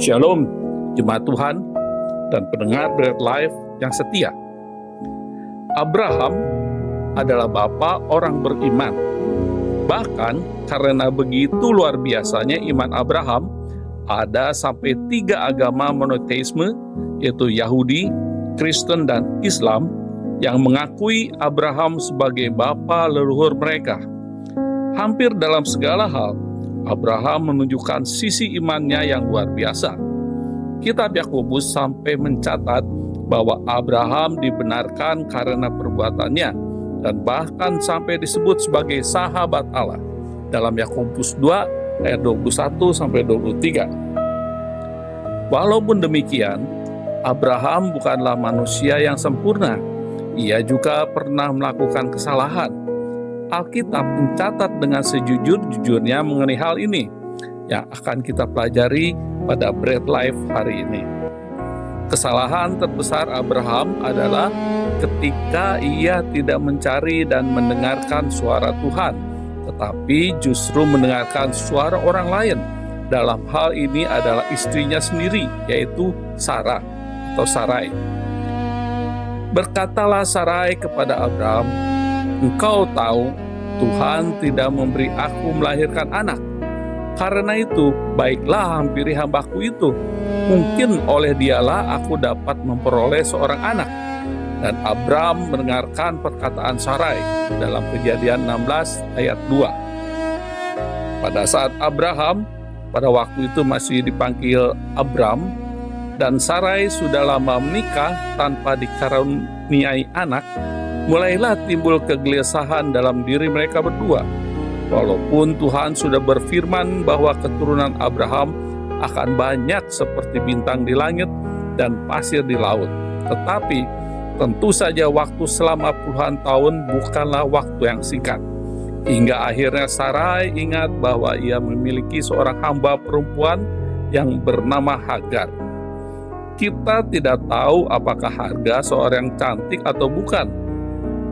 Shalom, jemaat Tuhan dan pendengar Bread Life yang setia. Abraham adalah bapa orang beriman. Bahkan karena begitu luar biasanya iman Abraham, ada sampai 3 agama monoteisme, yaitu Yahudi, Kristen, dan Islam, yang mengakui Abraham sebagai bapa leluhur mereka. Hampir dalam segala hal, Abraham menunjukkan sisi imannya yang luar biasa. Kitab Yakobus sampai mencatat bahwa Abraham dibenarkan karena perbuatannya dan bahkan sampai disebut sebagai sahabat Allah dalam Yakobus 2 ayat 21-23. Walaupun demikian, Abraham bukanlah manusia yang sempurna. Ia juga pernah melakukan kesalahan. Alkitab mencatat dengan sejujur-jujurnya mengenai hal ini yang akan kita pelajari pada Bread Life hari ini. Kesalahan terbesar Abraham adalah ketika ia tidak mencari dan mendengarkan suara Tuhan, tetapi justru mendengarkan suara orang lain. Dalam hal ini adalah istrinya sendiri, yaitu Sarah atau Sarai. Berkatalah Sarai kepada Abraham, "Engkau tahu, Tuhan tidak memberi aku melahirkan anak. Karena itu, baiklah hampiri hambaku itu. Mungkin oleh dialah aku dapat memperoleh seorang anak." Dan Abraham mendengarkan perkataan Sarai dalam Kejadian 16 ayat 2. Pada saat Abraham, pada waktu itu masih dipanggil Abram, dan Sarai sudah lama menikah tanpa dikaruniai anak, mulailah timbul kegelisahan dalam diri mereka berdua. Walaupun Tuhan sudah berfirman bahwa keturunan Abraham akan banyak seperti bintang di langit dan pasir di laut. Tetapi tentu saja waktu selama puluhan tahun bukanlah waktu yang singkat. Hingga akhirnya Sarai ingat bahwa ia memiliki seorang hamba perempuan yang bernama Hagar. Kita tidak tahu apakah Hagar seorang cantik atau bukan.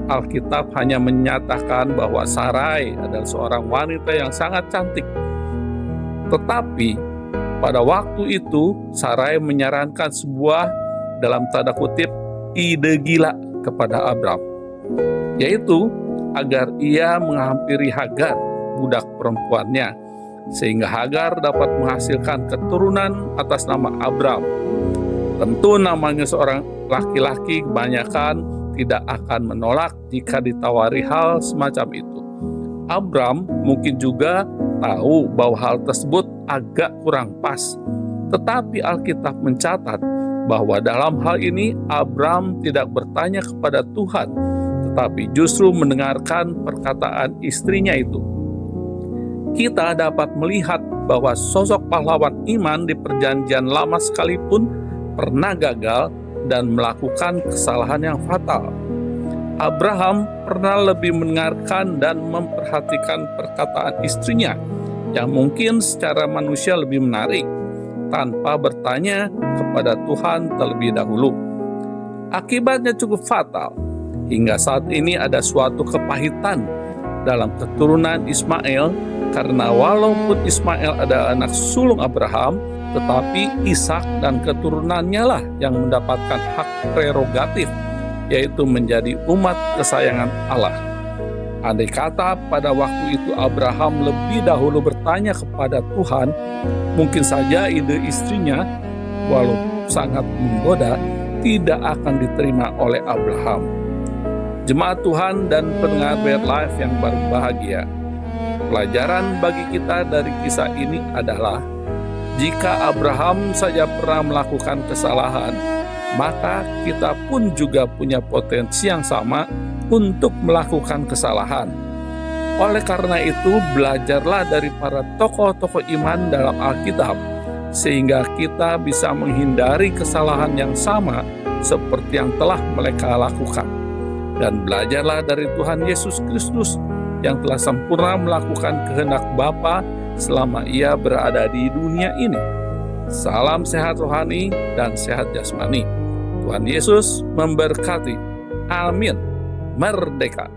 Alkitab hanya menyatakan bahwa Sarai adalah seorang wanita yang sangat cantik. Tetapi pada waktu itu Sarai menyarankan sebuah, dalam tanda kutip, ide gila kepada Abram, yaitu agar ia menghampiri Hagar, budak perempuannya, sehingga Hagar dapat menghasilkan keturunan atas nama Abram. Tentu namanya seorang laki-laki kebanyakan tidak akan menolak jika ditawari hal semacam itu. Abram mungkin juga tahu bahwa hal tersebut agak kurang pas. Tetapi Alkitab mencatat bahwa dalam hal ini Abram tidak bertanya kepada Tuhan, tetapi justru mendengarkan perkataan istrinya itu. Kita dapat melihat bahwa sosok pahlawan iman di Perjanjian Lama sekalipun pernah gagal dan melakukan kesalahan yang fatal. Abraham pernah lebih mendengarkan dan memperhatikan perkataan istrinya yang mungkin secara manusia lebih menarik, tanpa bertanya kepada Tuhan terlebih dahulu. Akibatnya cukup fatal. Hingga saat ini ada suatu kepahitan dalam keturunan Ismail, karena walaupun Ismail adalah anak sulung Abraham, tetapi Ishak dan keturunannya lah yang mendapatkan hak prerogatif, yaitu menjadi umat kesayangan Allah. Andai kata pada waktu itu Abraham lebih dahulu bertanya kepada Tuhan, mungkin saja ide istrinya, walau sangat menggoda, tidak akan diterima oleh Abraham. Jemaat Tuhan dan pendengar Bread Life yang berbahagia, pelajaran bagi kita dari kisah ini adalah, jika Abraham saja pernah melakukan kesalahan, maka kita pun juga punya potensi yang sama untuk melakukan kesalahan. Oleh karena itu, belajarlah dari para tokoh-tokoh iman dalam Alkitab, sehingga kita bisa menghindari kesalahan yang sama seperti yang telah mereka lakukan. Dan belajarlah dari Tuhan Yesus Kristus yang telah sempurna melakukan kehendak Bapa selama ia berada di dunia ini. Salam sehat rohani dan sehat jasmani. Tuhan Yesus memberkati. Amin. Merdeka.